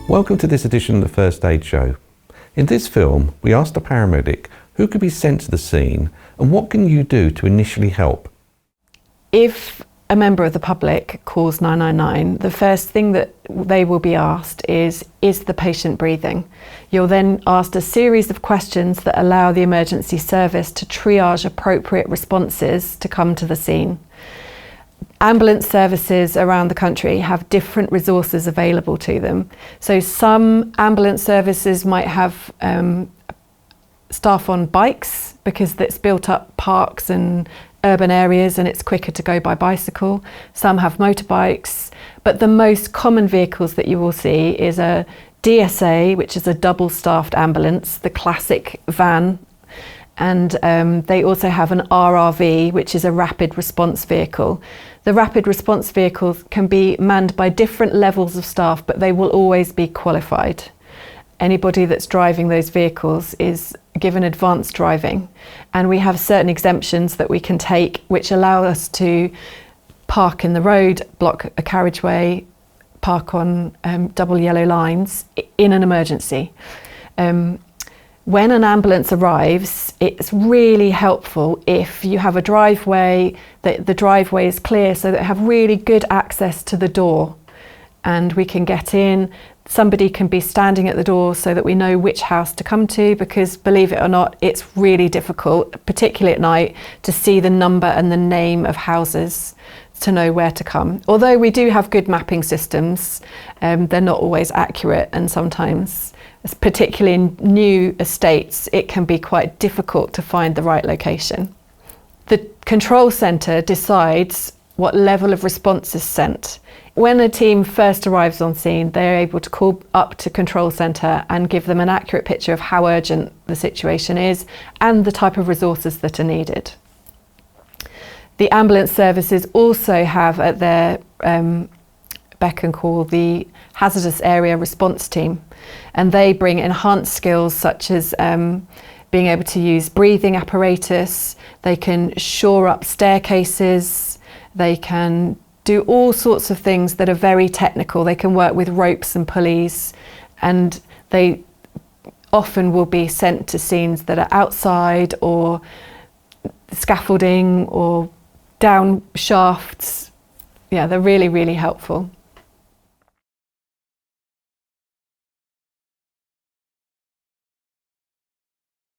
Welcome to this edition of the First Aid Show. In this film, we asked a paramedic who could be sent to the scene and what can you do to initially help. If a member of the public calls 999, the first thing that they will be asked is the patient breathing? You're then asked a series of questions that allow the emergency service to triage appropriate responses to come to the scene. Ambulance services around the country have different resources available to them. So some ambulance services might have staff on bikes because it's built up parks and urban areas and it's quicker to go by bicycle. Some have motorbikes, but the most common vehicles that you will see is a DSA, which is a double-staffed ambulance, the classic van, and they also have an RRV, which is a rapid response vehicle. The rapid response vehicles can be manned by different levels of staff, but they will always be qualified. Anybody that's driving those vehicles is given advanced driving, and we have certain exemptions that we can take which allow us to park in the road, block a carriageway, park on double yellow lines in an emergency. When an ambulance arrives, it's really helpful if you have a driveway, that the driveway is clear so that they have really good access to the door and we can get in. Somebody can be standing at the door so that we know which house to come to, because believe it or not, it's really difficult, particularly at night, to see the number and the name of houses to know where to come. Although we do have good mapping systems, they're not always accurate, and sometimes, particularly in new estates, it can be quite difficult to find the right location. The control centre decides what level of response is sent. When a team first arrives on scene, they're able to call up to control centre and give them an accurate picture of how urgent the situation is and the type of resources that are needed. The ambulance services also have at their beck and call the Hazardous Area Response Team, and they bring enhanced skills such as being able to use breathing apparatus. They can shore up staircases, they can do all sorts of things that are very technical. They can work with ropes and pulleys, and they often will be sent to scenes that are outside or scaffolding or down shafts. Yeah, they're really, really helpful.